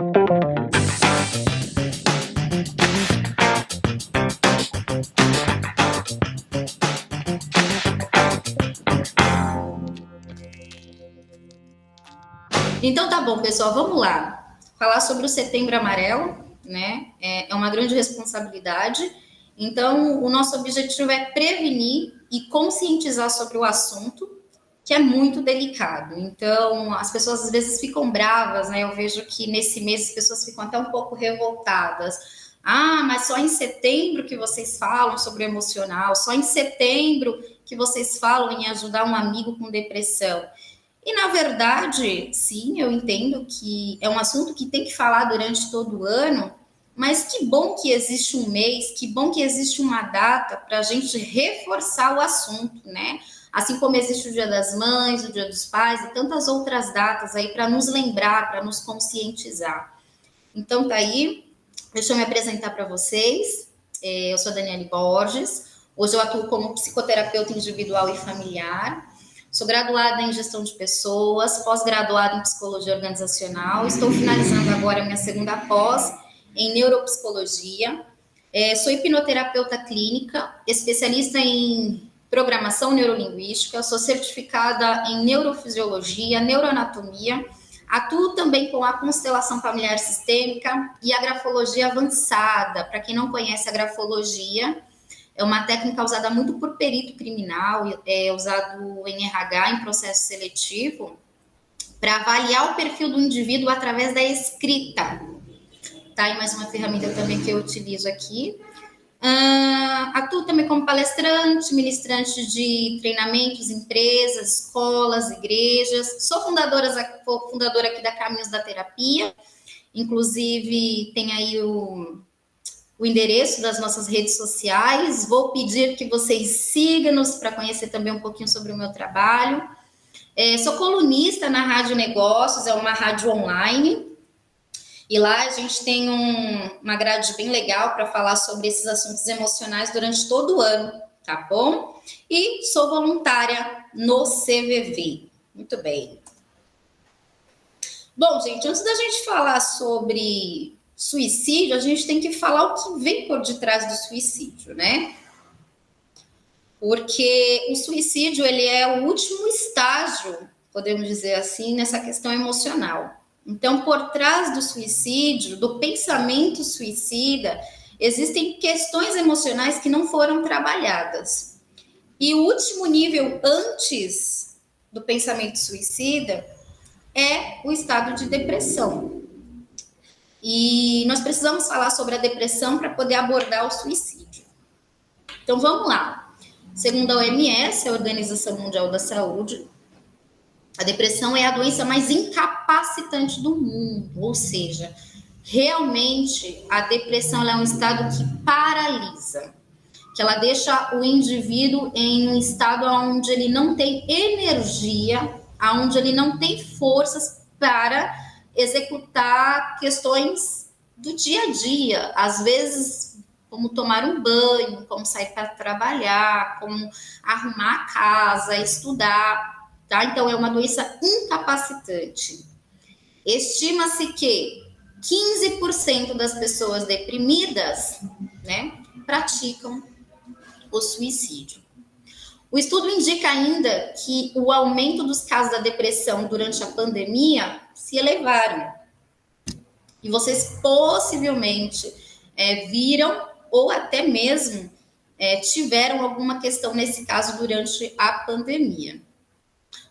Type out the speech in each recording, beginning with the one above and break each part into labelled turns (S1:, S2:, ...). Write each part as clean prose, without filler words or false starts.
S1: Então tá bom, pessoal, vamos lá. Falar sobre o Setembro Amarelo, né? É uma grande responsabilidade. Então, o nosso objetivo é prevenir e conscientizar sobre o assunto, que é muito delicado. Então, as pessoas às vezes ficam bravas, né? Eu vejo que nesse mês as pessoas ficam até um pouco revoltadas. Ah, mas só em setembro que vocês falam sobre o emocional, só em setembro que vocês falam em ajudar um amigo com depressão. E, na verdade, sim, eu entendo que é um assunto que tem que falar durante todo o ano, mas que bom que existe um mês, que bom que existe uma data para a gente reforçar o assunto, né? Assim como existe o Dia das Mães, o Dia dos Pais e tantas outras datas aí para nos lembrar, para nos conscientizar. Então, tá aí, deixa eu me apresentar para vocês. Eu sou a Daniele Borges, hoje eu atuo como psicoterapeuta individual e familiar. Sou graduada em gestão de pessoas, pós-graduada em psicologia organizacional. Estou finalizando agora a minha segunda pós em neuropsicologia. Sou hipnoterapeuta clínica, especialista em programação neurolinguística. Sou certificada em neurofisiologia, neuroanatomia. Atuo também com a constelação familiar sistêmica e a grafologia avançada. Para quem não conhece a grafologia, é uma técnica usada muito por perito criminal, é usado em RH, em processo seletivo, para avaliar o perfil do indivíduo através da escrita. Tá aí mais uma ferramenta também que eu utilizo aqui. Atuo também como palestrante, ministrante de treinamentos, empresas, escolas, igrejas. Sou fundadora aqui da Caminhos da Terapia. Inclusive, tem aí o endereço das nossas redes sociais. Vou pedir que vocês sigam-nos para conhecer também um pouquinho sobre o meu trabalho. Sou colunista na Rádio Negócios, é uma rádio online. E lá a gente tem uma grade bem legal para falar sobre esses assuntos emocionais durante todo o ano, tá bom? E sou voluntária no CVV. Muito bem. Bom, gente, antes da gente falar sobre suicídio, a gente tem que falar o que vem por detrás do suicídio, né? Porque o suicídio, ele é o último estágio, podemos dizer assim, nessa questão emocional. Então, por trás do suicídio, do pensamento suicida, existem questões emocionais que não foram trabalhadas. E o último nível antes do pensamento suicida é o estado de depressão. E nós precisamos falar sobre a depressão para poder abordar o suicídio. Então, vamos lá. Segundo a OMS, a Organização Mundial da Saúde, a depressão é a doença mais incapacitante do mundo, ou seja, realmente a depressão é um estado que paralisa, que ela deixa o indivíduo em um estado onde ele não tem energia, onde ele não tem forças para executar questões do dia a dia, às vezes como tomar um banho, como sair para trabalhar, como arrumar a casa, estudar. Tá? Então, é uma doença incapacitante. Estima-se que 15% das pessoas deprimidas, né, praticam o suicídio. O estudo indica ainda que o aumento dos casos da depressão durante a pandemia se elevaram. E vocês possivelmente viram ou até mesmo tiveram alguma questão nesse caso durante a pandemia.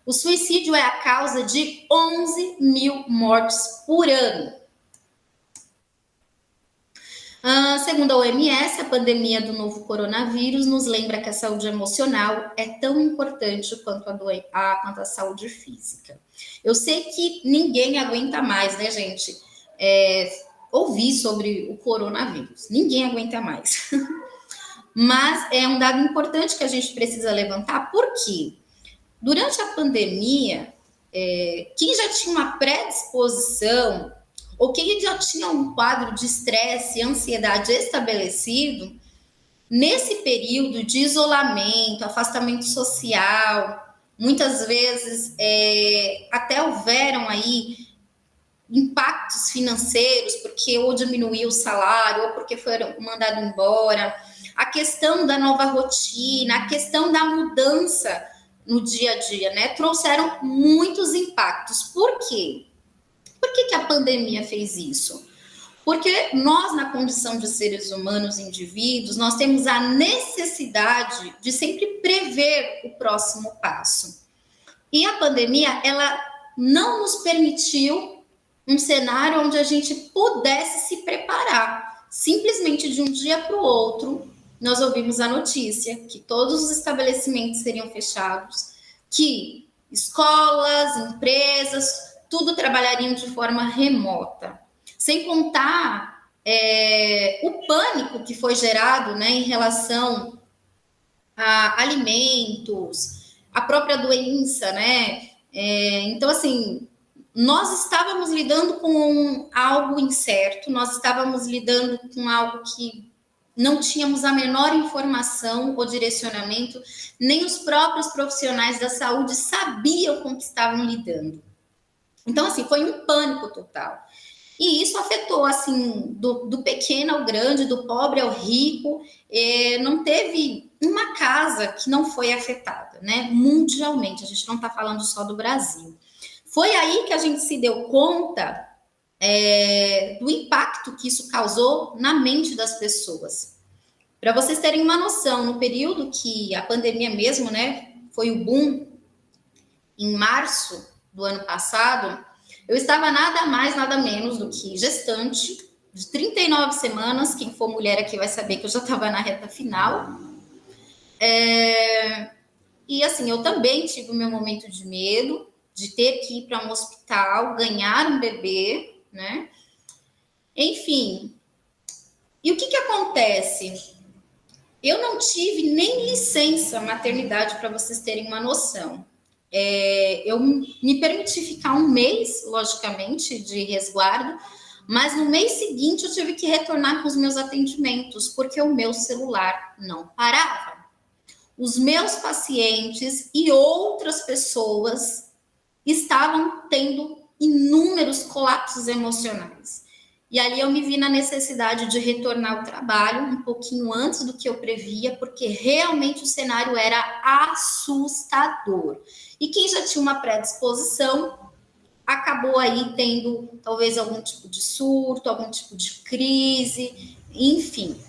S1: O suicídio é a causa de 11 mil mortes por ano. Segundo a OMS, a pandemia do novo coronavírus nos lembra que a saúde emocional é tão importante quanto a saúde física. Eu sei que ninguém aguenta mais, né, gente? Ouvir sobre o coronavírus. Ninguém aguenta mais. Mas é um dado importante que a gente precisa levantar. Por quê? Durante a pandemia, quem já tinha uma predisposição ou quem já tinha um quadro de estresse e ansiedade estabelecido, nesse período de isolamento, afastamento social, muitas vezes até houveram aí impactos financeiros, porque ou diminuiu o salário, ou porque foram mandados embora, a questão da nova rotina, a questão da mudança no dia a dia, né? Trouxeram muitos impactos. Por quê? Por que a pandemia fez isso? Porque nós, na condição de seres humanos, indivíduos, nós temos a necessidade de sempre prever o próximo passo. E a pandemia, ela não nos permitiu um cenário onde a gente pudesse se preparar. Simplesmente de um dia para o outro, nós ouvimos a notícia que todos os estabelecimentos seriam fechados, que escolas, empresas, tudo trabalhariam de forma remota. Sem contar o pânico que foi gerado, né, em relação a alimentos, a própria doença, né? Então, assim, nós estávamos lidando com algo incerto, nós estávamos lidando com algo que não tínhamos a menor informação ou direcionamento, nem os próprios profissionais da saúde sabiam com o que estavam lidando. Então, assim, foi um pânico total. E isso afetou, assim, do pequeno ao grande, do pobre ao rico. Não teve uma casa que não foi afetada, né? Mundialmente, a gente não está falando só do Brasil. Foi aí que a gente se deu conta do impacto que isso causou na mente das pessoas. Para vocês terem uma noção, no período que a pandemia mesmo, né, foi o boom, em março do ano passado, eu estava nada mais, nada menos do que gestante de 39 semanas. Quem for mulher aqui vai saber que eu já estava na reta final. E assim, eu também tive o meu momento de medo, de ter que ir para um hospital, ganhar um bebê, né? Enfim. E o que acontece? Eu não tive nem licença maternidade, para vocês terem uma noção. Eu me permiti ficar um mês, logicamente, de resguardo, mas no mês seguinte eu tive que retornar com os meus atendimentos, porque o meu celular não parava. Os meus pacientes e outras pessoas estavam tendo inúmeros colapsos emocionais. E ali eu me vi na necessidade de retornar ao trabalho um pouquinho antes do que eu previa, porque realmente o cenário era assustador. E quem já tinha uma predisposição acabou aí tendo talvez algum tipo de surto, algum tipo de crise, enfim.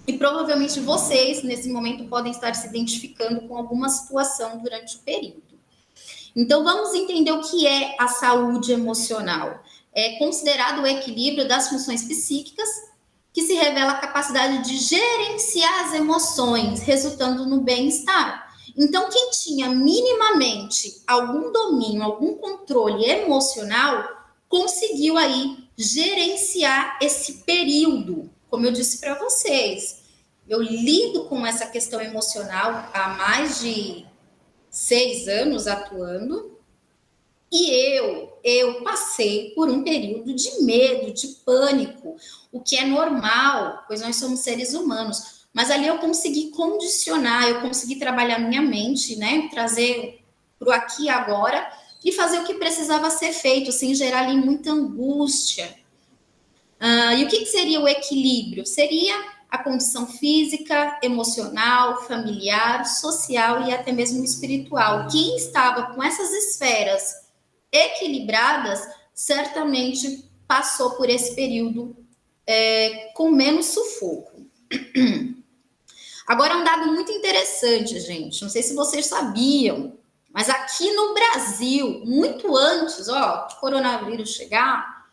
S1: E provavelmente vocês, nesse momento, podem estar se identificando com alguma situação durante o período. Então, vamos entender o que é a saúde emocional. É considerado o equilíbrio das funções psíquicas, que se revela a capacidade de gerenciar as emoções, resultando no bem-estar. Então, quem tinha minimamente algum domínio, algum controle emocional, conseguiu aí gerenciar esse período. Como eu disse para vocês, eu lido com essa questão emocional há mais de 6 anos atuando, e eu passei por um período de medo, de pânico, o que é normal, pois nós somos seres humanos. Mas ali eu consegui condicionar, eu consegui trabalhar minha mente, né? Trazer para o aqui e agora e fazer o que precisava ser feito, sem gerar ali muita angústia. E o que seria o equilíbrio? Seria a condição física, emocional, familiar, social e até mesmo espiritual. Quem estava com essas esferas equilibradas, certamente passou por esse período com menos sufoco. Agora, um dado muito interessante, gente, não sei se vocês sabiam, mas aqui no Brasil, muito antes do coronavírus chegar,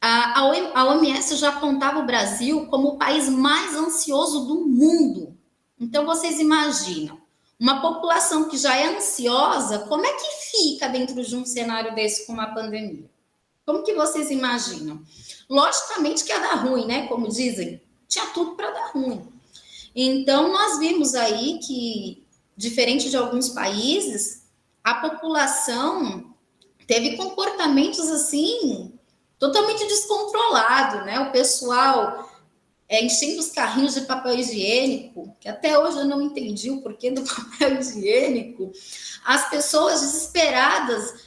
S1: a OMS já apontava o Brasil como o país mais ansioso do mundo. Então, vocês imaginam, uma população que já é ansiosa, como é que fica dentro de um cenário desse com uma pandemia? Como que vocês imaginam? Logicamente que ia dar ruim, né? Como dizem, tinha tudo para dar ruim. Então, nós vimos aí que, diferente de alguns países, a população teve comportamentos assim totalmente descontrolados, né? O pessoal enchendo os carrinhos de papel higiênico, que até hoje eu não entendi o porquê do papel higiênico. As pessoas desesperadas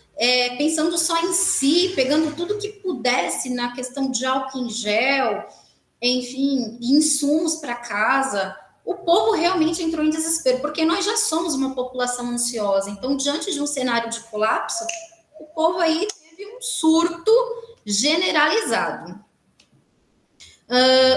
S1: pensando só em si, pegando tudo que pudesse na questão de álcool em gel, enfim, insumos para casa. O povo realmente entrou em desespero, porque nós já somos uma população ansiosa. Então, diante de um cenário de colapso, o povo aí teve um surto generalizado.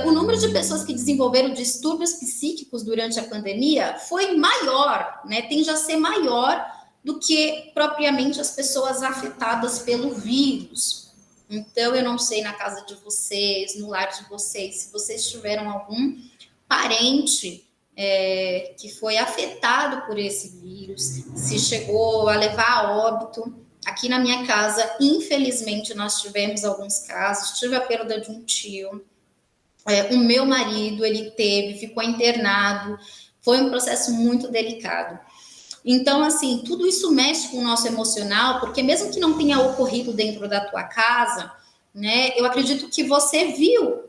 S1: O número de pessoas que desenvolveram distúrbios psíquicos durante a pandemia foi maior, né? Tende a ser maior do que propriamente as pessoas afetadas pelo vírus. Então, eu não sei na casa de vocês, no lar de vocês, se vocês tiveram algum parente que foi afetado por esse vírus, se chegou a levar a óbito. Aqui na minha casa, infelizmente, nós tivemos alguns casos. Tive a perda de um tio. O meu marido, ele ficou internado. Foi um processo muito delicado. Então, assim, tudo isso mexe com o nosso emocional, porque mesmo que não tenha ocorrido dentro da tua casa, né, eu acredito que você viu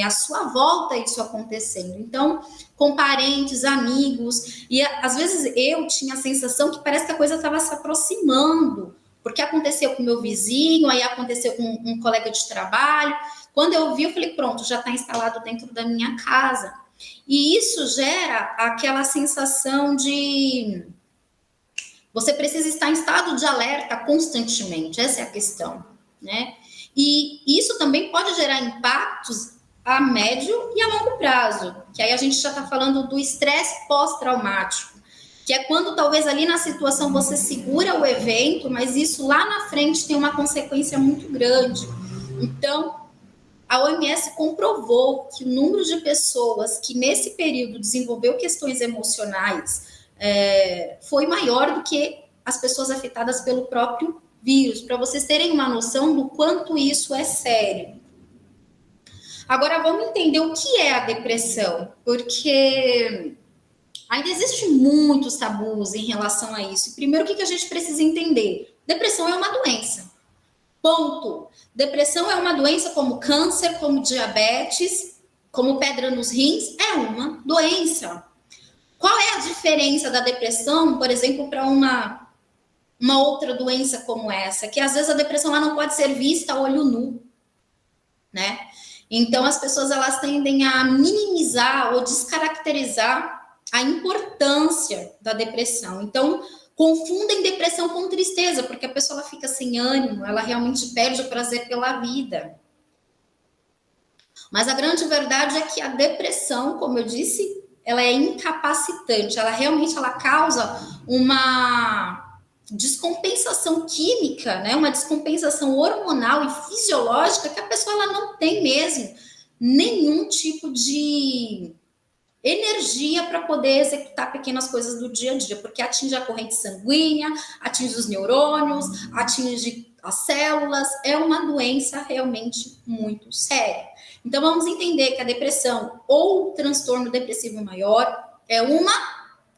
S1: à sua volta isso acontecendo. Então, com parentes, amigos, e às vezes eu tinha a sensação que parece que a coisa estava se aproximando, porque aconteceu com meu vizinho, aí aconteceu com um colega de trabalho. Quando eu vi, eu falei, pronto, já está instalado dentro da minha casa. E isso gera aquela sensação de você precisa estar em estado de alerta constantemente, essa é a questão, né? E isso também pode gerar impactos a médio e a longo prazo, que aí a gente já está falando do estresse pós-traumático, que é quando talvez ali na situação você segura o evento, mas isso lá na frente tem uma consequência muito grande. Então, a OMS comprovou que o número de pessoas que nesse período desenvolveu questões emocionais foi maior do que as pessoas afetadas pelo próprio vírus, para vocês terem uma noção do quanto isso é sério. Agora, vamos entender o que é a depressão, porque ainda existem muitos tabus em relação a isso. Primeiro, o que a gente precisa entender? Depressão é uma doença. Ponto. Depressão é uma doença como câncer, como diabetes, como pedra nos rins, é uma doença. Qual é a diferença da depressão, por exemplo, para uma outra doença como essa? Que às vezes a depressão ela não pode ser vista a olho nu, né? Então as pessoas elas tendem a minimizar ou descaracterizar a importância da depressão. Então confundem depressão com tristeza, porque a pessoa ela fica sem ânimo, ela realmente perde o prazer pela vida. Mas a grande verdade é que a depressão, como eu disse, ela é incapacitante, ela realmente ela causa uma descompensação química, né? Uma descompensação hormonal e fisiológica que a pessoa ela não tem mesmo nenhum tipo de energia para poder executar pequenas coisas do dia a dia, porque atinge a corrente sanguínea, atinge os neurônios, atinge as células, é uma doença realmente muito séria. Então vamos entender que a depressão ou transtorno depressivo maior é uma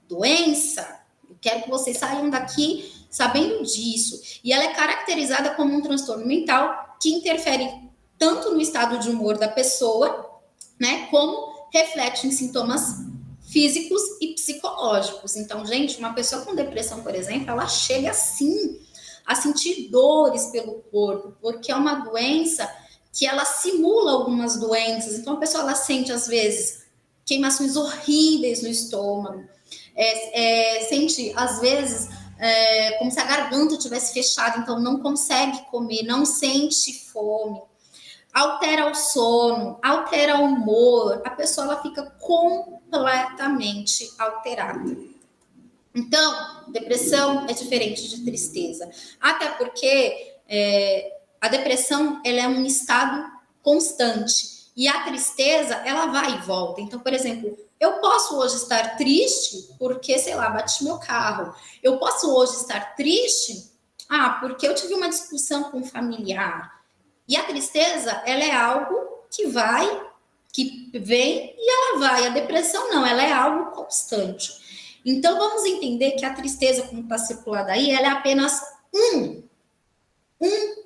S1: doença. Eu quero que vocês saiam daqui sabendo disso. E ela é caracterizada como um transtorno mental que interfere tanto no estado de humor da pessoa, né, como reflete em sintomas físicos e psicológicos. Então, gente, uma pessoa com depressão, por exemplo, ela chega assim a sentir dores pelo corpo, porque é uma doença que ela simula algumas doenças. Então, a pessoa ela sente, às vezes, queimações horríveis no estômago, sente, às vezes, como se a garganta tivesse fechada, então não consegue comer, não sente fome. Altera o sono, altera o humor, a pessoa ela fica completamente alterada. Então, depressão é diferente de tristeza, até porque a depressão ela é um estado constante e a tristeza ela vai e volta. Então, por exemplo, eu posso hoje estar triste porque, sei lá, bati meu carro. Eu posso hoje estar triste porque eu tive uma discussão com um familiar. E a tristeza, ela é algo que vai, que vem e ela vai. A depressão não, ela é algo constante. Então, vamos entender que a tristeza, como está circulada aí, ela é apenas um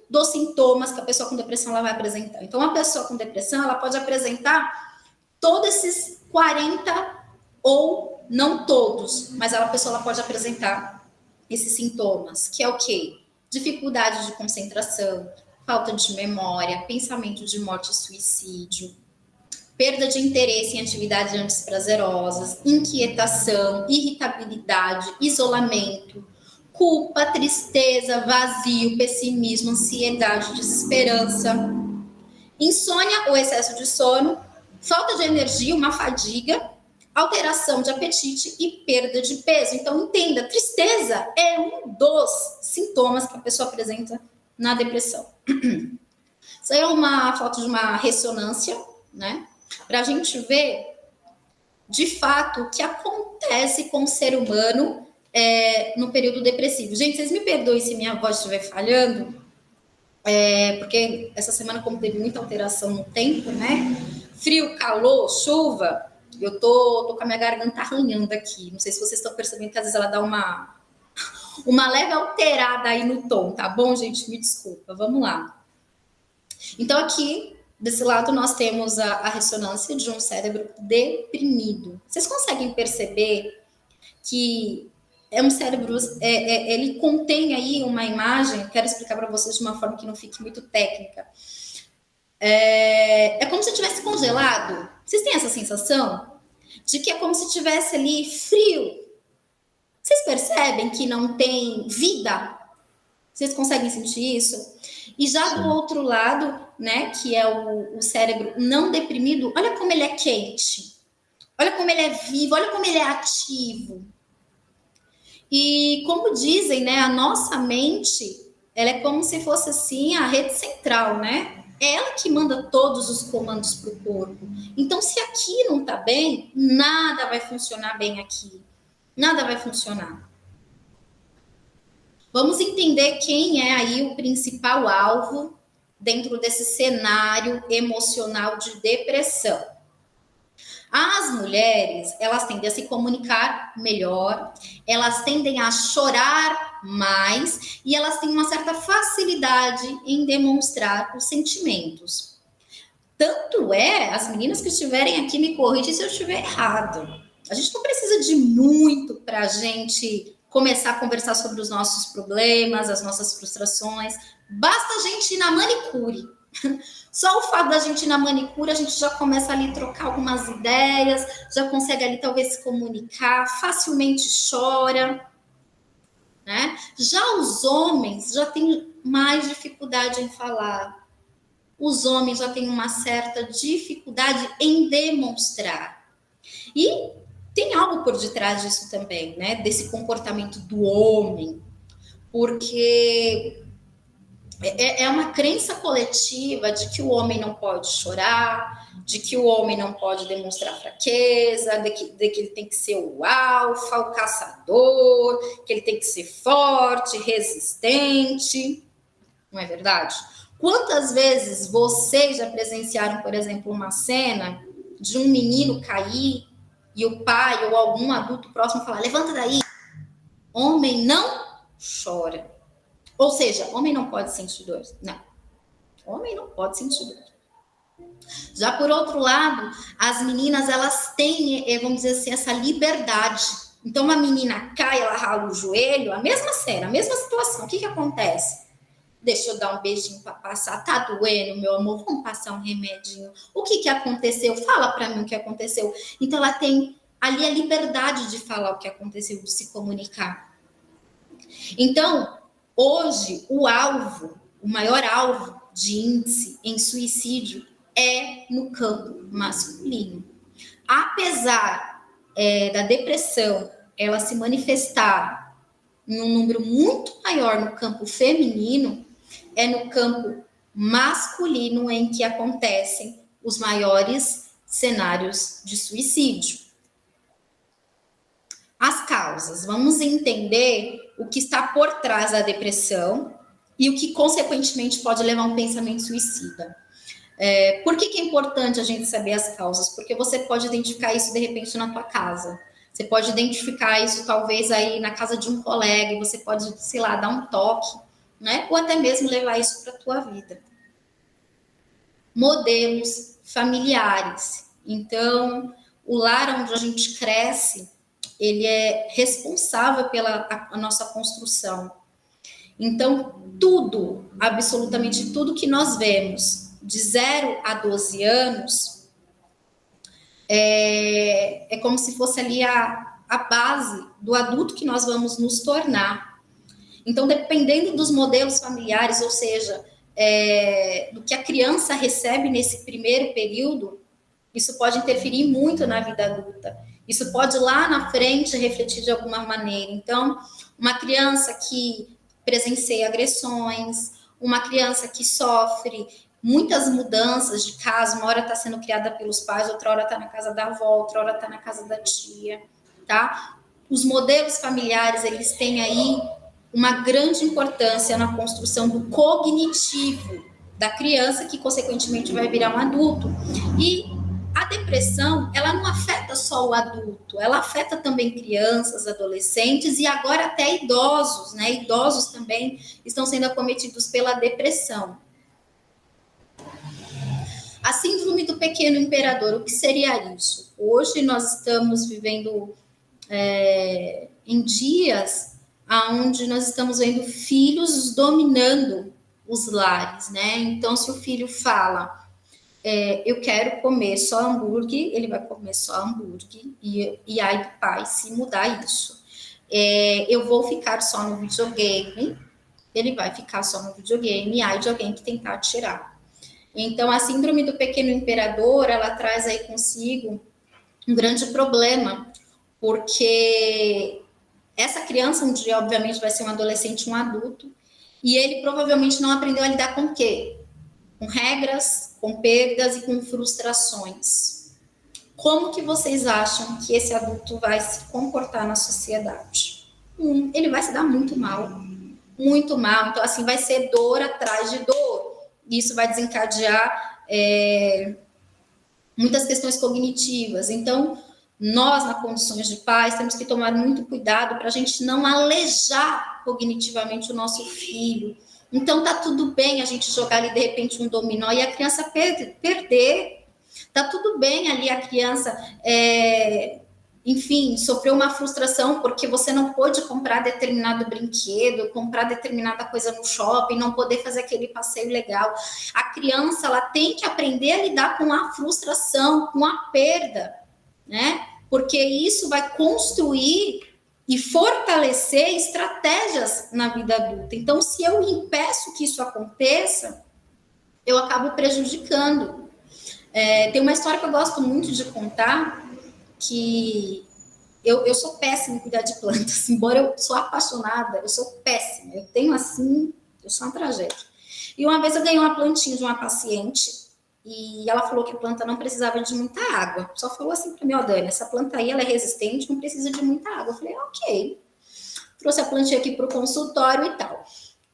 S1: dos sintomas que a pessoa com depressão ela vai apresentar. Então, a pessoa com depressão, ela pode apresentar todos esses 40 ou não todos, mas a pessoa ela pode apresentar esses sintomas, que é o quê? dificuldade de concentração, falta de memória, pensamento de morte e suicídio, perda de interesse em atividades antes prazerosas, inquietação, irritabilidade, isolamento, culpa, tristeza, vazio, pessimismo, ansiedade, desesperança, insônia ou excesso de sono, falta de energia, uma fadiga, alteração de apetite e perda de peso. Então, entenda, tristeza é um dos sintomas que a pessoa apresenta na depressão. Isso aí é uma falta de uma ressonância, né? Para a gente ver, de fato, o que acontece com o ser humano no período depressivo. Gente, vocês me perdoem se minha voz estiver falhando, porque essa semana, como teve muita alteração no tempo, né? Frio, calor, chuva, eu tô com a minha garganta arranhando aqui. Não sei se vocês estão percebendo que às vezes ela dá uma leve alterada aí no tom, tá bom, gente? Me desculpa, vamos lá. Então, aqui, desse lado, nós temos a ressonância de um cérebro deprimido. Vocês conseguem perceber que é um cérebro, ele contém aí uma imagem, quero explicar para vocês de uma forma que não fique muito técnica. É como se tivesse congelado. Vocês têm essa sensação? De que é como se tivesse ali frio. Vocês percebem que não tem vida? Vocês conseguem sentir isso? E já do outro lado, né, que é o cérebro não deprimido, olha como ele é quente. Olha como ele é vivo, olha como ele é ativo. E como dizem, né, a nossa mente, ela é como se fosse assim a rede central, né? É ela que manda todos os comandos para o corpo. Então, se aqui não está bem, nada vai funcionar bem aqui. Nada vai funcionar. Vamos entender quem é aí o principal alvo dentro desse cenário emocional de depressão. As mulheres, elas tendem a se comunicar melhor, elas tendem a chorar mais e elas têm uma certa facilidade em demonstrar os sentimentos. Tanto é, as meninas que estiverem aqui me corrigem se eu estiver errado. A gente não precisa de muito para a gente começar a conversar sobre os nossos problemas, as nossas frustrações. Basta a gente ir na manicure. Só o fato da gente ir na manicure, a gente já começa ali a trocar algumas ideias, já consegue ali talvez se comunicar, facilmente chora, né? Já os homens já têm mais dificuldade em falar. Os homens já têm uma certa dificuldade em demonstrar. E tem algo por detrás disso também, né? Desse comportamento do homem, porque é uma crença coletiva de que o homem não pode chorar, de que o homem não pode demonstrar fraqueza, de que ele tem que ser o alfa, o caçador, que ele tem que ser forte, resistente. Não é verdade? Quantas vezes vocês já presenciaram, por exemplo, uma cena de um menino cair e o pai ou algum adulto próximo falar: levanta daí. Homem não chora. Ou seja, homem não pode sentir dor. Não. Homem não pode sentir dor. Já por outro lado, as meninas, elas têm, vamos dizer assim, essa liberdade. Então, uma menina cai, ela rala o joelho, a mesma cena, a mesma situação. O que acontece? Deixa eu dar um beijinho para passar. Tá doendo, meu amor? Vamos passar um remedinho. O que aconteceu? Fala para mim o que aconteceu. Então, ela tem ali a liberdade de falar o que aconteceu, de se comunicar. Então, hoje, o maior alvo de índice em suicídio é no campo masculino. Apesar da depressão ela se manifestar em um número muito maior no campo feminino, é no campo masculino em que acontecem os maiores cenários de suicídio. As causas, vamos entender o que está por trás da depressão e o que, consequentemente, pode levar a um pensamento suicida. Por que é importante a gente saber as causas? Porque você pode identificar isso, de repente, na tua casa. Você pode identificar isso, talvez, aí na casa de um colega, e você pode, sei lá, dar um toque, né? Ou até mesmo levar isso para a tua vida. Modelos familiares. Então, o lar onde a gente cresce, ele é responsável pela a nossa construção. Então, tudo, absolutamente tudo que nós vemos de 0 a 12 anos é como se fosse ali a base do adulto que nós vamos nos tornar. Então, dependendo dos modelos familiares, ou seja, do que a criança recebe nesse primeiro período, isso pode interferir muito na vida adulta. Isso pode lá na frente refletir de alguma maneira. Então, uma criança que presencia agressões, uma criança que sofre muitas mudanças de casa, uma hora está sendo criada pelos pais, outra hora está na casa da avó, outra hora está na casa da tia, tá? Os modelos familiares, eles têm aí uma grande importância na construção do cognitivo da criança, que consequentemente vai virar um adulto. E a depressão, ela não afeta só o adulto, ela afeta também crianças, adolescentes e agora até idosos, né? Idosos também estão sendo acometidos pela depressão. A síndrome do pequeno imperador, o que seria isso? Hoje nós estamos vivendo em dias onde nós estamos vendo filhos dominando os lares, né? Então, se o filho fala, eu quero comer só hambúrguer, ele vai comer só hambúrguer, e aí do pai se mudar isso. Eu vou ficar só no videogame, ele vai ficar só no videogame, e aí de alguém que tentar tirar. Então, a síndrome do pequeno imperador, ela traz aí consigo um grande problema, porque essa criança um dia, obviamente, vai ser um adolescente, um adulto, e ele provavelmente não aprendeu a lidar com o quê? Com regras, com perdas e com frustrações. Como que vocês acham que esse adulto vai se comportar na sociedade? Ele vai se dar muito mal. Muito mal. Então, assim, vai ser dor atrás de dor. Isso vai desencadear muitas questões cognitivas. Então, nós, nas condições de pais, temos que tomar muito cuidado para a gente não alejar cognitivamente o nosso filho. Então, tá tudo bem a gente jogar ali, de repente, um dominó e a criança perder. Tá tudo bem ali a criança, enfim, sofreu uma frustração porque você não pôde comprar determinado brinquedo, comprar determinada coisa no shopping, não poder fazer aquele passeio legal. A criança, ela tem que aprender a lidar com a frustração, com a perda, né? Porque isso vai construir e fortalecer estratégias na vida adulta. Então, se eu impeço que isso aconteça, eu acabo prejudicando. Tem uma história que eu gosto muito de contar, que eu sou péssima em cuidar de plantas, embora eu sou apaixonada, eu sou péssima, eu tenho assim, eu sou uma tragédia. E uma vez eu ganhei uma plantinha de uma paciente, e ela falou que a planta não precisava de muita água. Só falou assim para mim, ó, Dani, essa planta aí ela é resistente, não precisa de muita água. Eu falei, ok. Trouxe a plantinha aqui para o consultório e tal.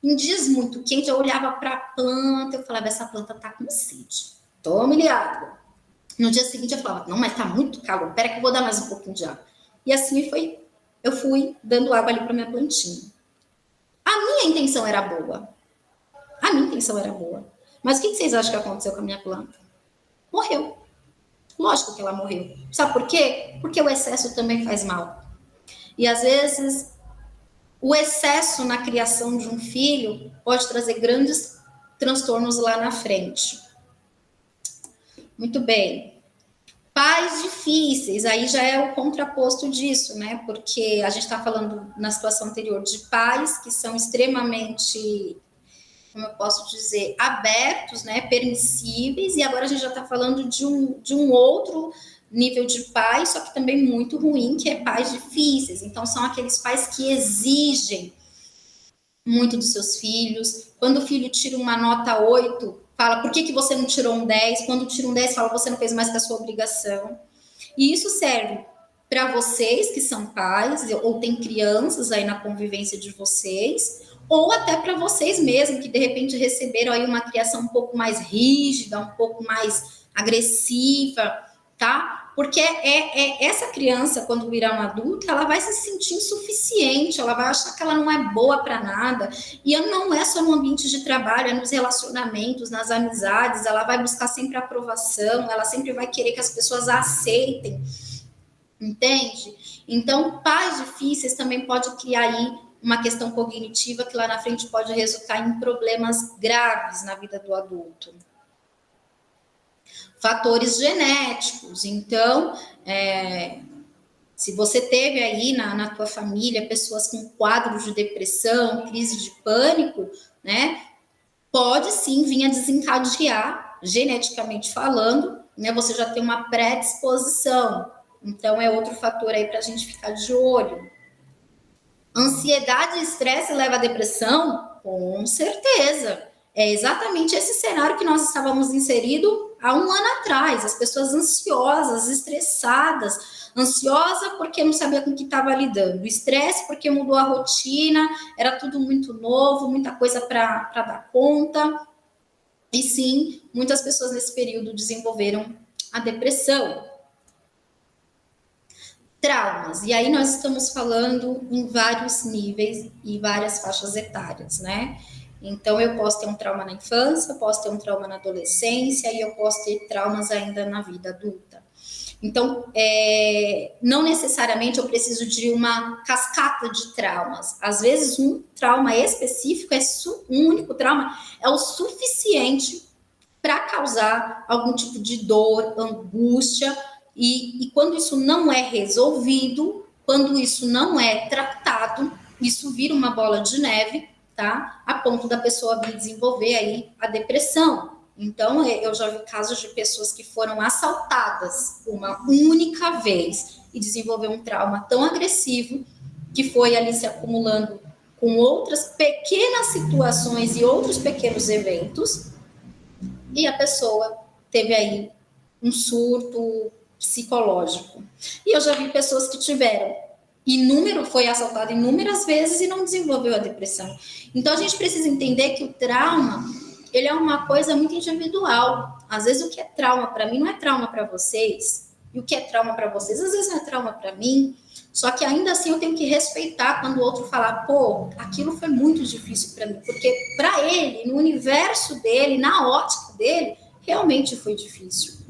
S1: Em dias muito quentes, eu olhava para a planta, eu falava, essa planta tá com sede. Tome-lhe água. No dia seguinte eu falava, não, mas tá muito calor, pera que eu vou dar mais um pouquinho de água. E assim foi, eu fui dando água ali para minha plantinha. A minha intenção era boa. A minha intenção era boa. Mas o que vocês acham que aconteceu com a minha planta? Morreu. Lógico que ela morreu. Sabe por quê? Porque o excesso também faz mal. E às vezes o excesso na criação de um filho pode trazer grandes transtornos lá na frente. Muito bem. Pais difíceis, aí já é o contraposto disso, né? Porque a gente está falando na situação anterior de pais que são extremamente, como eu posso dizer, abertos, né, permissíveis, e agora a gente já está falando de um outro nível de pai, só que também muito ruim, que é pais difíceis. Então, são aqueles pais que exigem muito dos seus filhos. Quando o filho tira uma nota 8, fala, por que você não tirou um 10? Quando tira um 10, fala, você não fez mais que a sua obrigação. E isso serve para vocês que são pais, ou tem crianças aí na convivência de vocês, ou até para vocês mesmos, que de repente receberam aí uma criação um pouco mais rígida, um pouco mais agressiva, tá? Porque essa criança, quando virar uma adulta, ela vai se sentir insuficiente, ela vai achar que ela não é boa para nada, e não é só no ambiente de trabalho, é nos relacionamentos, nas amizades, ela vai buscar sempre aprovação, ela sempre vai querer que as pessoas a aceitem, entende? Então, pais difíceis também pode criar aí uma questão cognitiva que lá na frente pode resultar em problemas graves na vida do adulto. Fatores genéticos, então, se você teve aí na tua família pessoas com quadros de depressão, crise de pânico, né, pode sim vir a desencadear, geneticamente falando, né, você já tem uma predisposição, então é outro fator aí para a gente ficar de olho. Ansiedade e estresse leva à depressão? Com certeza. É exatamente esse cenário que nós estávamos inseridos há um ano atrás. As pessoas ansiosas, estressadas. Ansiosa porque não sabia com o que estava lidando. Estresse porque mudou a rotina, era tudo muito novo, muita coisa para dar conta. E sim, muitas pessoas nesse período desenvolveram a depressão. Traumas, e aí nós estamos falando em vários níveis e várias faixas etárias, né? Então, eu posso ter um trauma na infância, posso ter um trauma na adolescência e eu posso ter traumas ainda na vida adulta. Então, não necessariamente eu preciso de uma cascata de traumas. Às vezes, um trauma específico, um único trauma, é o suficiente para causar algum tipo de dor, angústia. E quando isso não é resolvido, quando isso não é tratado, isso vira uma bola de neve, tá? A ponto da pessoa vir desenvolver aí a depressão. Então, eu já vi casos de pessoas que foram assaltadas uma única vez e desenvolveu um trauma tão agressivo que foi ali se acumulando com outras pequenas situações e outros pequenos eventos, e a pessoa teve aí um surto psicológico. E eu já vi pessoas que foi assaltado inúmeras vezes e não desenvolveu a depressão. Então, a gente precisa entender que o trauma, ele é uma coisa muito individual. Às vezes, o que é trauma para mim não é trauma para vocês, e o que é trauma para vocês, às vezes não é trauma para mim. Só que ainda assim eu tenho que respeitar quando o outro falar, pô, aquilo foi muito difícil para mim, porque para ele, no universo dele, na ótica dele, realmente foi difícil.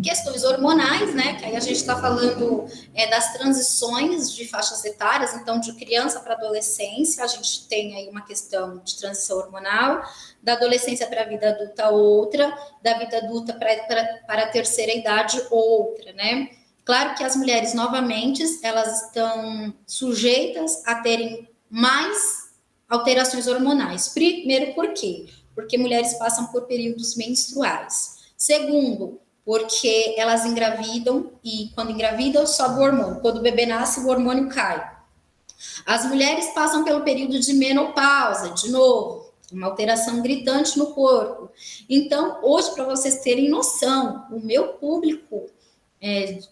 S1: Questões hormonais, né, que aí a gente está falando das transições de faixas etárias, então de criança para adolescência, a gente tem aí uma questão de transição hormonal, da adolescência para a vida adulta outra, da vida adulta para a terceira idade outra, né. Claro que as mulheres, novamente, elas estão sujeitas a terem mais alterações hormonais. Primeiro, por quê? Porque mulheres passam por períodos menstruais. Segundo, porque elas engravidam e quando engravidam sobe o hormônio. Quando o bebê nasce, o hormônio cai. As mulheres passam pelo período de menopausa, de novo, uma alteração gritante no corpo. Então, hoje, para vocês terem noção, o meu público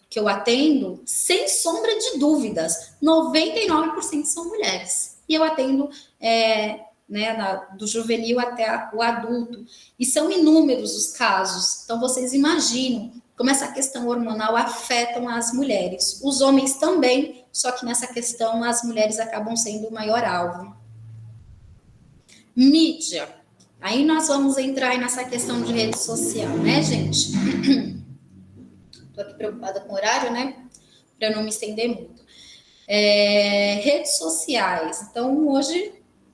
S1: que eu atendo, sem sombra de dúvidas, 99% são mulheres. E eu atendo do juvenil até o adulto. E são inúmeros os casos. Então, vocês imaginam como essa questão hormonal afeta as mulheres. Os homens também, só que nessa questão as mulheres acabam sendo o maior alvo. Mídia. Aí nós vamos entrar aí nessa questão de rede social, né, gente? Estou aqui preocupada com o horário, né? Para não me estender muito. Redes sociais. Então, hoje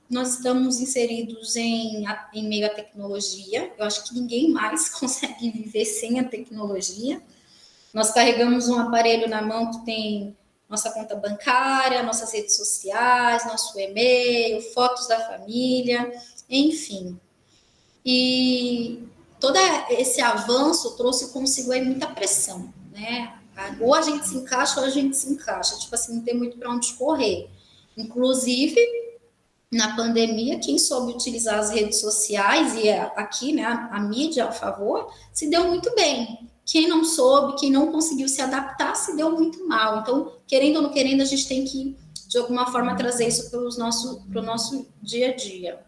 S1: nós estamos inseridos em meio à tecnologia. Eu acho que ninguém mais consegue viver sem a tecnologia. Nós carregamos um aparelho na mão que tem nossa conta bancária, nossas redes sociais, nosso e-mail, fotos da família, enfim. E todo esse avanço trouxe consigo aí muita pressão, né? Ou a gente se encaixa ou a gente se encaixa. Tipo assim, não tem muito para onde correr. Inclusive, na pandemia, quem soube utilizar as redes sociais e aqui, né, a mídia a favor, se deu muito bem. Quem não soube, quem não conseguiu se adaptar, se deu muito mal. Então, querendo ou não querendo, a gente tem que, de alguma forma, trazer isso para o nosso dia a dia.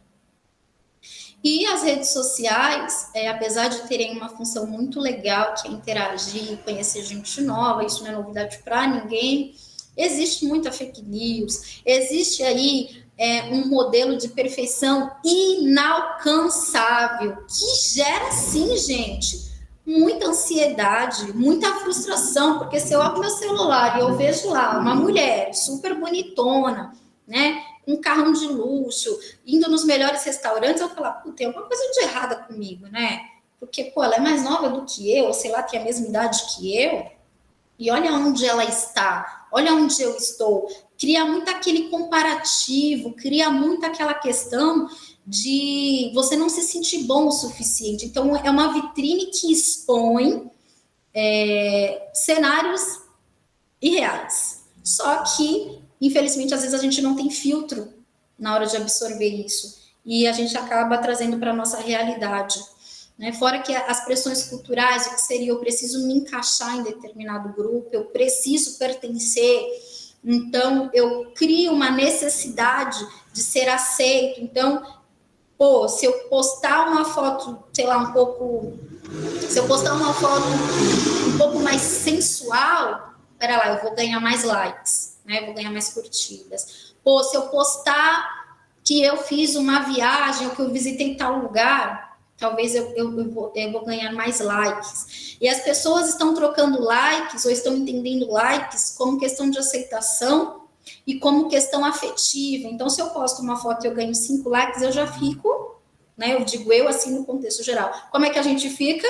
S1: E as redes sociais, apesar de terem uma função muito legal, que é interagir, conhecer gente nova, isso não é novidade para ninguém, existe muita fake news, existe aí um modelo de perfeição inalcançável, que gera, sim, gente, muita ansiedade, muita frustração, porque se eu abro meu celular e eu vejo lá uma mulher super bonitona, né, com um carrão de luxo, indo nos melhores restaurantes, eu vou falar, tem alguma coisa de errada comigo, né? Porque, pô, ela é mais nova do que eu, ou sei lá, tem a mesma idade que eu, e olha onde ela está, olha onde eu estou. Cria muito aquele comparativo, cria muito aquela questão de você não se sentir bom o suficiente. Então, é uma vitrine que expõe cenários irreais. Só que, infelizmente, às vezes a gente não tem filtro na hora de absorver isso. E a gente acaba trazendo para a nossa realidade. Né? Fora que as pressões culturais, o que seria eu preciso me encaixar em determinado grupo, eu preciso pertencer, então eu crio uma necessidade de ser aceito. Então, pô, se eu postar uma foto, sei lá, um pouco. Se eu postar uma foto um pouco mais sensual, pera lá, eu vou ganhar mais likes, né? Eu vou ganhar mais curtidas. Pô, se eu postar que eu fiz uma viagem ou que eu visitei tal lugar, talvez eu vou ganhar mais likes. E as pessoas estão trocando likes ou estão entendendo likes como questão de aceitação e como questão afetiva. Então, se eu posto uma foto e eu ganho 5 likes, eu já fico, né? Eu digo eu assim no contexto geral. Como é que a gente fica?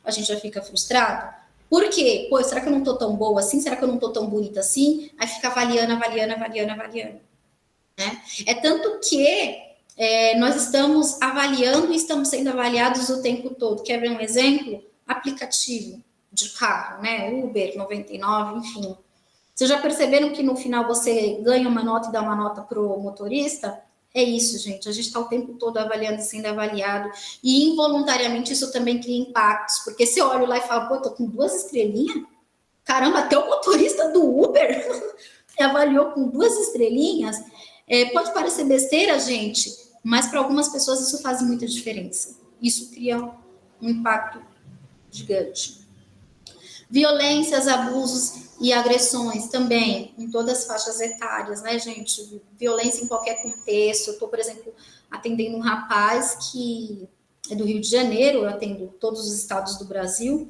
S1: A gente já fica frustrado. Por quê? Pô, será que eu não tô tão boa assim? Será que eu não tô tão bonita assim? Aí fica avaliando. Né? É tanto que nós estamos avaliando e estamos sendo avaliados o tempo todo. Quer ver um exemplo? Aplicativo de carro, né? Uber, 99, enfim. Vocês já perceberam que no final você ganha uma nota e dá uma nota pro motorista? É isso, gente. A gente está o tempo todo avaliando e sendo avaliado. E involuntariamente isso também cria impactos. Porque se eu olho lá e falo, pô, eu tô com 2 estrelinhas? Caramba, até o motorista do Uber me avaliou com 2 estrelinhas. Pode parecer besteira, gente, mas para algumas pessoas isso faz muita diferença. Isso cria um impacto gigante. Violências, abusos e agressões também, em todas as faixas etárias, né, gente? Violência em qualquer contexto. Eu estou, por exemplo, atendendo um rapaz que é do Rio de Janeiro, eu atendo todos os estados do Brasil,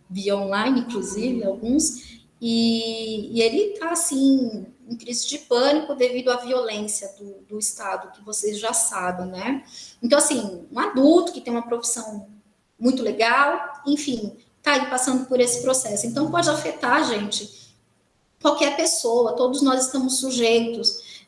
S1: via online, inclusive, alguns, e ele está, assim, em crise de pânico devido à violência do Estado, que vocês já sabem, né? Então, assim, um adulto que tem uma profissão muito legal, enfim, tá aí passando por esse processo. Então, pode afetar, gente, qualquer pessoa, todos nós estamos sujeitos.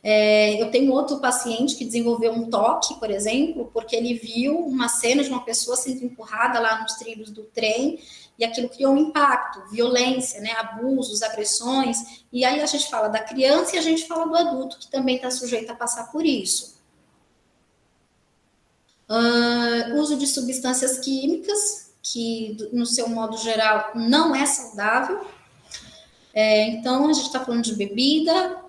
S1: Eu tenho outro paciente que desenvolveu um toque, por exemplo, porque ele viu uma cena de uma pessoa sendo empurrada lá nos trilhos do trem, e aquilo criou um impacto, violência, né, abusos, agressões, e aí a gente fala da criança e a gente fala do adulto, que também está sujeito a passar por isso. Uso de substâncias químicas, que no seu modo geral não é saudável. Então, a gente está falando de bebida,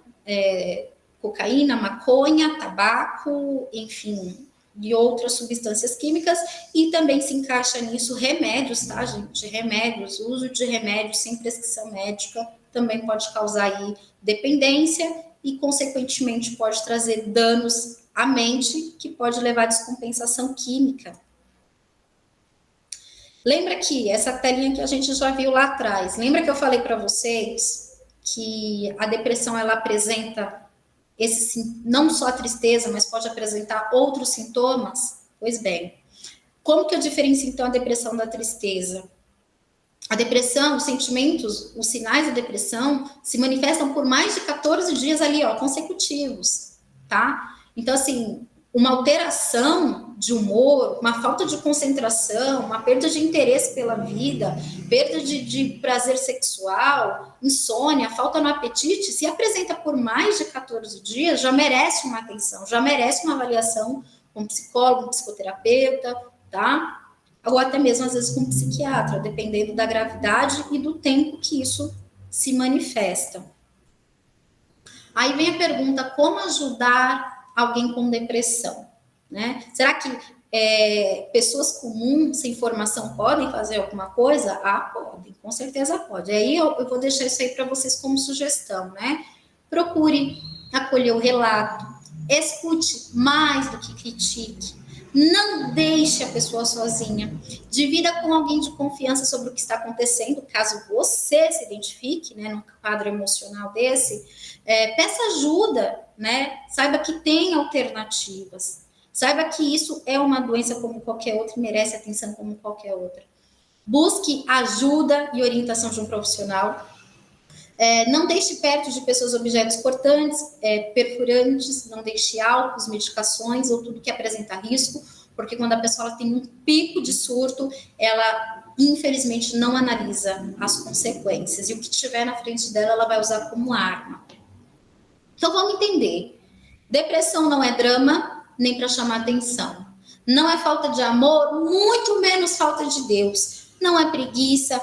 S1: cocaína, maconha, tabaco, enfim, de outras substâncias químicas, e também se encaixa nisso remédios, tá, gente? Remédios, o uso de remédios sem prescrição médica também pode causar aí dependência e, consequentemente, pode trazer danos à mente, que pode levar à descompensação química. Lembra que essa telinha que a gente já viu lá atrás, lembra que eu falei para vocês que a depressão ela apresenta não só a tristeza, mas pode apresentar outros sintomas? Pois bem, como que eu diferencio então a depressão da tristeza? A depressão, os sentimentos, os sinais da depressão se manifestam por mais de 14 dias ali, ó, consecutivos, tá? Então, assim, uma alteração de humor, uma falta de concentração, uma perda de interesse pela vida, perda de prazer sexual, insônia, falta no apetite, se apresenta por mais de 14 dias, já merece uma atenção, já merece uma avaliação com um psicólogo, um psicoterapeuta, tá? Ou até mesmo, às vezes, com um psiquiatra, dependendo da gravidade e do tempo que isso se manifesta. Aí vem a pergunta, como ajudar alguém com depressão? Né? Será que pessoas comuns, sem formação, podem fazer alguma coisa? Ah, podem, com certeza pode. Aí eu vou deixar isso aí para vocês como sugestão, né? Procure acolher o relato, escute mais do que critique. Não deixe a pessoa sozinha. Divida com alguém de confiança sobre o que está acontecendo, caso você se identifique, né, num quadro emocional desse. Peça ajuda, né? Saiba que tem alternativas. Saiba que isso é uma doença como qualquer outra e merece atenção como qualquer outra. Busque ajuda e orientação de um profissional. Não deixe perto de pessoas objetos cortantes, perfurantes, não deixe álcools, medicações ou tudo que apresenta risco, porque quando a pessoa tem um pico de surto, ela infelizmente não analisa as consequências e o que tiver na frente dela, ela vai usar como arma. Então vamos entender, depressão não é drama, nem para chamar atenção. Não é falta de amor, muito menos falta de Deus. Não é preguiça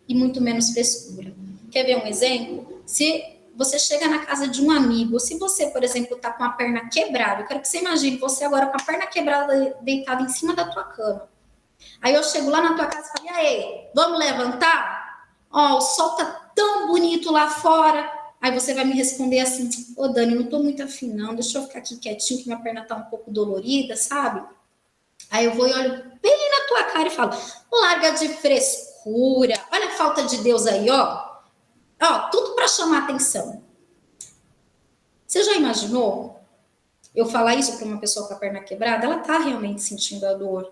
S1: e muito menos frescura. Quer ver um exemplo? Se você chega na casa de um amigo, se você, por exemplo, está com a perna quebrada, eu quero que você imagine você agora com a perna quebrada deitada em cima da tua cama. Aí eu chego lá na tua casa e falo, e aí, vamos levantar? Ó, o sol tá tão bonito lá fora. Aí você vai me responder assim, ô Dani, não tô muito afim não, deixa eu ficar aqui quietinho que minha perna tá um pouco dolorida, sabe? Aí eu vou e olho bem na tua cara e falo, larga de frescura, olha a falta de Deus aí, ó. Ó, tudo para chamar atenção. Você já imaginou eu falar isso para uma pessoa com a perna quebrada? Ela tá realmente sentindo a dor,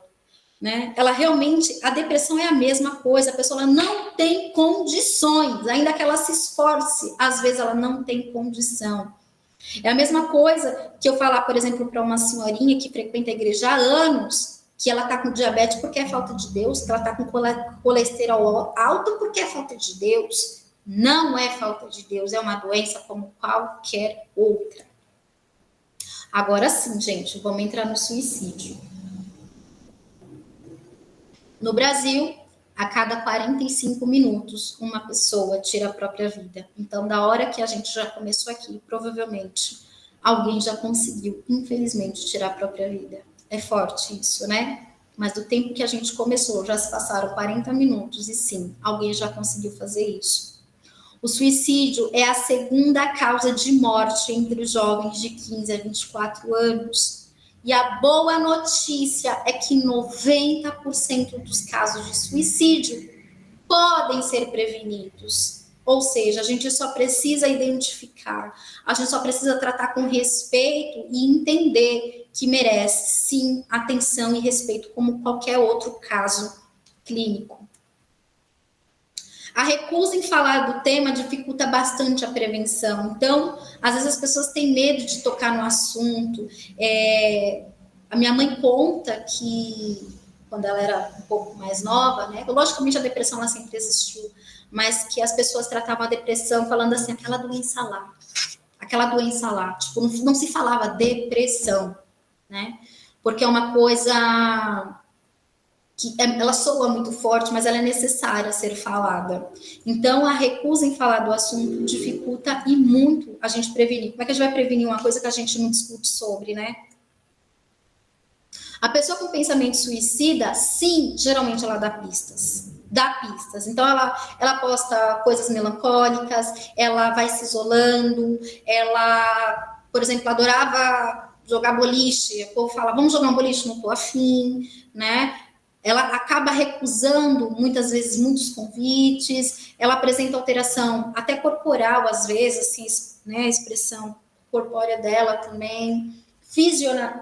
S1: né? Ela realmente, a depressão é a mesma coisa, a pessoa não tem condições, ainda que ela se esforce, às vezes ela não tem condição. É a mesma coisa que eu falar, por exemplo, para uma senhorinha que frequenta a igreja há anos, que ela está com diabetes porque é falta de Deus, que ela está com colesterol alto porque é falta de Deus. Não é falta de Deus, é uma doença como qualquer outra. Agora sim, gente, vamos entrar no suicídio. No Brasil, a cada 45 minutos, uma pessoa tira a própria vida. Então, da hora que a gente já começou aqui, provavelmente alguém já conseguiu, infelizmente, tirar a própria vida. É forte isso, né? Mas do tempo que a gente começou, já se passaram 40 minutos e sim, alguém já conseguiu fazer isso. O suicídio é a segunda causa de morte entre os jovens de 15 a 24 anos. E a boa notícia é que 90% dos casos de suicídio podem ser prevenidos. Ou seja, a gente só precisa identificar, a gente só precisa tratar com respeito e entender que merece, sim, atenção e respeito como qualquer outro caso clínico. A recusa em falar do tema dificulta bastante a prevenção. Então, às vezes as pessoas têm medo de tocar no assunto. A minha mãe conta que, quando ela era um pouco mais nova, né? Logicamente a depressão ela sempre existiu, mas que as pessoas tratavam a depressão falando assim, aquela doença lá. Tipo, não se falava depressão, né? Porque é uma coisa que ela soa muito forte, mas ela é necessária ser falada. Então, a recusa em falar do assunto dificulta e muito a gente prevenir. Como é que a gente vai prevenir uma coisa que a gente não discute sobre, né? A pessoa com pensamento suicida, sim, geralmente ela dá pistas. Então, ela posta coisas melancólicas, ela vai se isolando, ela, por exemplo, adorava jogar boliche. O povo fala, vamos jogar um boliche, não tô afim, né? Ela acaba recusando, muitas vezes, muitos convites, ela apresenta alteração até corporal, às vezes, assim, né, a expressão corpórea dela também,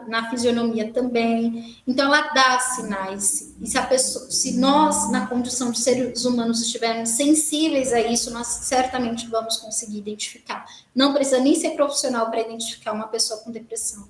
S1: na fisionomia também. Então, ela dá sinais. E se nós, na condição de seres humanos, estivermos sensíveis a isso, nós certamente vamos conseguir identificar. Não precisa nem ser profissional para identificar uma pessoa com depressão.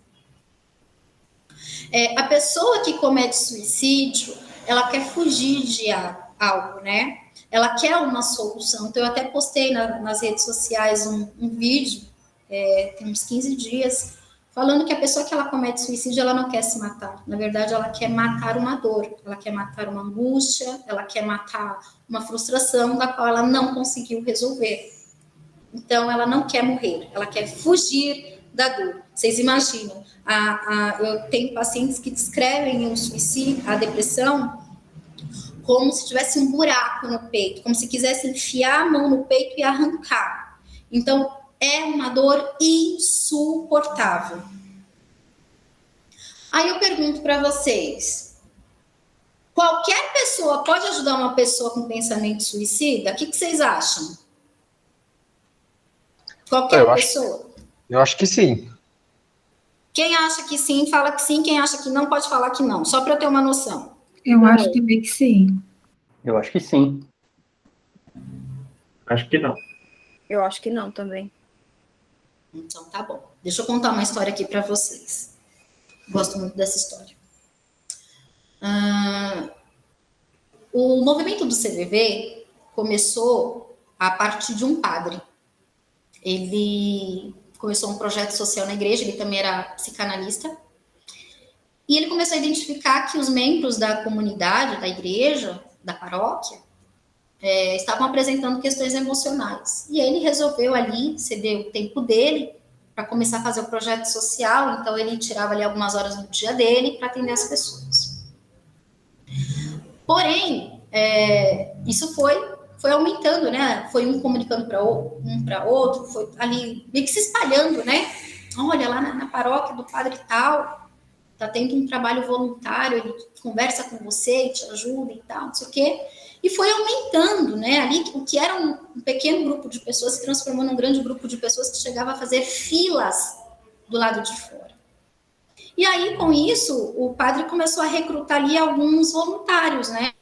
S1: A pessoa que comete suicídio, ela quer fugir de algo, né? Ela quer uma solução. Então, eu até postei nas redes sociais um vídeo, tem uns 15 dias, falando que a pessoa que ela comete suicídio, ela não quer se matar. Na verdade, ela quer matar uma dor, ela quer matar uma angústia, ela quer matar uma frustração da qual ela não conseguiu resolver. Então, ela não quer morrer, ela quer fugir da dor. Vocês imaginam, eu tenho pacientes que descrevem o suicídio, a depressão, como se tivesse um buraco no peito, como se quisesse enfiar a mão no peito e arrancar. Então, é uma dor insuportável. Aí eu pergunto para vocês, qualquer pessoa pode ajudar uma pessoa com pensamento suicida? O que vocês acham?
S2: Eu
S1: Qualquer
S2: acho,
S1: pessoa?
S2: eu acho que sim.
S1: Quem acha que sim, fala que sim. Quem acha que não, pode falar que não. Só para eu ter uma noção.
S3: Eu acho também que sim.
S4: Eu acho que sim.
S5: Acho que não.
S6: Eu acho que não também.
S1: Então tá bom. Deixa eu contar uma história aqui para vocês. Gosto muito dessa história. O movimento do CVV começou a partir de um padre. Ele começou um projeto social na igreja, ele também era psicanalista. E ele começou a identificar que os membros da comunidade, da igreja, da paróquia, estavam apresentando questões emocionais. E ele resolveu ali ceder o tempo dele para começar a fazer o projeto social. Então ele tirava ali algumas horas do dia dele para atender as pessoas. Porém, isso foi aumentando, né? Foi um comunicando para outro, foi ali meio que se espalhando, né? Olha, lá na paróquia do padre tal, tá tendo um trabalho voluntário, ele conversa com você, te ajuda e tal, não sei o quê. E foi aumentando, né? Ali, o que era um pequeno grupo de pessoas se transformou num grande grupo de pessoas que chegava a fazer filas do lado de fora. E aí, com isso, o padre começou a recrutar ali alguns voluntários, né?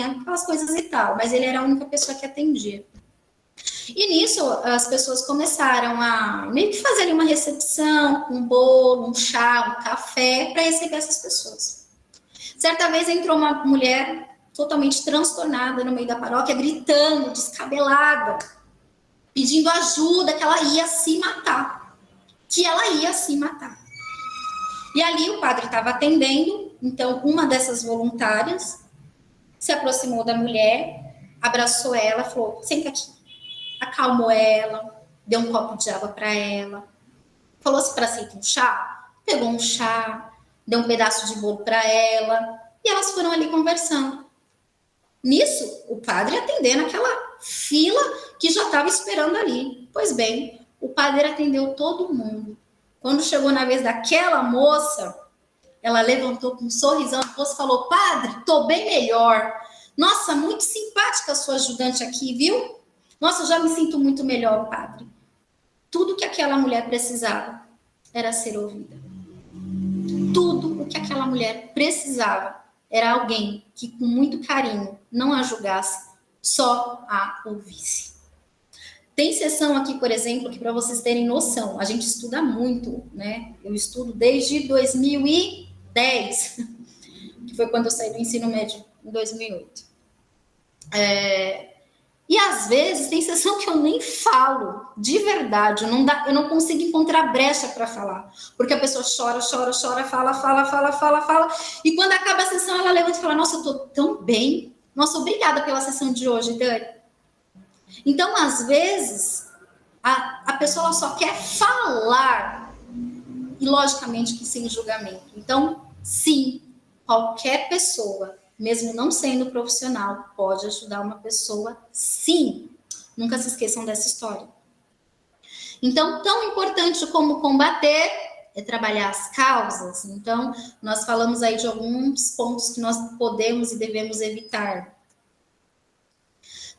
S1: Aquelas coisas e tal, mas ele era a única pessoa que atendia. E nisso, as pessoas começaram a meio que fazer ali uma recepção, um bolo, um chá, um café, para receber essas pessoas. Certa vez entrou uma mulher totalmente transtornada no meio da paróquia, gritando, descabelada, pedindo ajuda, que ela ia se matar. E ali o padre estava atendendo, então uma dessas voluntárias se aproximou da mulher, abraçou ela, falou, senta aqui. Acalmou ela, deu um copo de água para ela, falou assim para aceitar um chá, pegou um chá, deu um pedaço de bolo para ela, e elas foram ali conversando. Nisso, o padre atendendo aquela fila que já estava esperando ali. Pois bem, o padre atendeu todo mundo. Quando chegou na vez daquela moça, ela levantou com um sorrisão no rosto e falou, padre, tô bem melhor. Nossa, muito simpática a sua ajudante aqui, viu? Nossa, eu já me sinto muito melhor, padre. Tudo que aquela mulher precisava era ser ouvida. Tudo o que aquela mulher precisava era alguém que, com muito carinho, não a julgasse, só a ouvisse. Tem sessão aqui, por exemplo, que para vocês terem noção, a gente estuda muito, né? Eu estudo desde 2010, que foi quando eu saí do ensino médio, em 2008. E às vezes tem sessão que eu nem falo, de verdade, eu não consigo encontrar brecha para falar, porque a pessoa chora, fala, e quando acaba a sessão ela levanta e fala, nossa, eu tô tão bem, nossa, obrigada pela sessão de hoje, Dani. Então, às vezes, a pessoa ela só quer falar, e logicamente que sem julgamento. Então, sim, qualquer pessoa, mesmo não sendo profissional, pode ajudar uma pessoa, sim. Nunca se esqueçam dessa história. Então, tão importante como combater é trabalhar as causas. Então, nós falamos aí de alguns pontos que nós podemos e devemos evitar.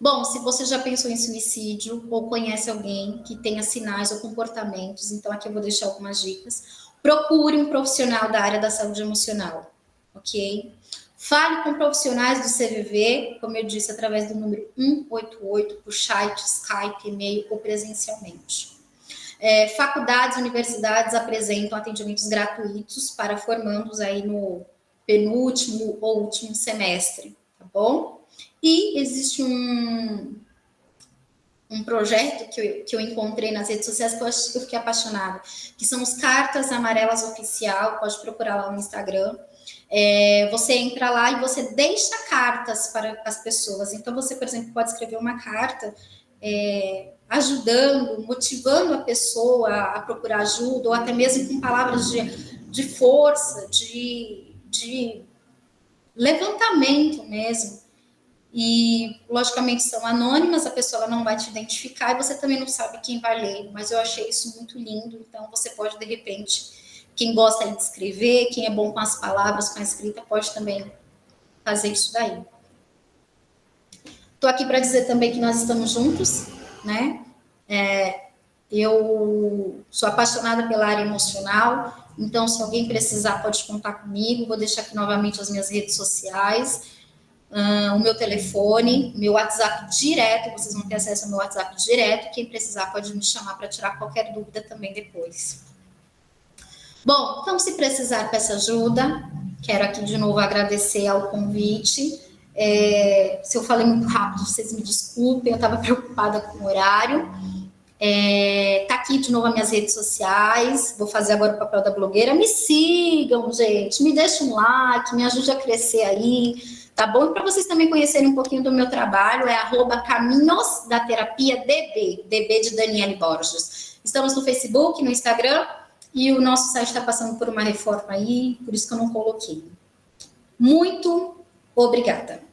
S1: Bom, se você já pensou em suicídio ou conhece alguém que tenha sinais ou comportamentos, então aqui eu vou deixar algumas dicas. Procure um profissional da área da saúde emocional, ok? Fale com profissionais do CVV, como eu disse, através do número 188, por chat, Skype, e-mail ou presencialmente. Faculdades, universidades apresentam atendimentos gratuitos para formandos aí no penúltimo ou último semestre, tá bom? E existe um projeto que eu encontrei nas redes sociais que eu fiquei apaixonada, que são os Cartas Amarelas Oficial, pode procurar lá no Instagram. Você entra lá e você deixa cartas para as pessoas. Então, você, por exemplo, pode escrever uma carta ajudando, motivando a pessoa a procurar ajuda, ou até mesmo com palavras de força, de levantamento mesmo. e, logicamente, são anônimas, a pessoa não vai te identificar e você também não sabe quem vai ler, mas eu achei isso muito lindo, então você pode, de repente, quem gosta de escrever, quem é bom com as palavras, com a escrita, pode também fazer isso daí. Estou aqui para dizer também que nós estamos juntos, né? Eu sou apaixonada pela área emocional, então, se alguém precisar, pode contar comigo. Vou deixar aqui novamente as minhas redes sociais, o meu telefone, meu WhatsApp direto, vocês vão ter acesso ao meu WhatsApp direto. Quem precisar pode me chamar para tirar qualquer dúvida também depois. Bom, então, se precisar, peça ajuda. Quero aqui de novo agradecer ao convite. Se eu falei muito rápido, vocês me desculpem, eu estava preocupada com o horário. Tá aqui de novo as minhas redes sociais. Vou fazer agora o papel da blogueira. Me sigam, gente. Me deixem um like, me ajude a crescer aí, tá bom? E para vocês também conhecerem um pouquinho do meu trabalho, é @caminhosdaterapiadb, DB de Daniele Borges. Estamos no Facebook, no Instagram, e o nosso site está passando por uma reforma aí, por isso que eu não coloquei. Muito obrigada.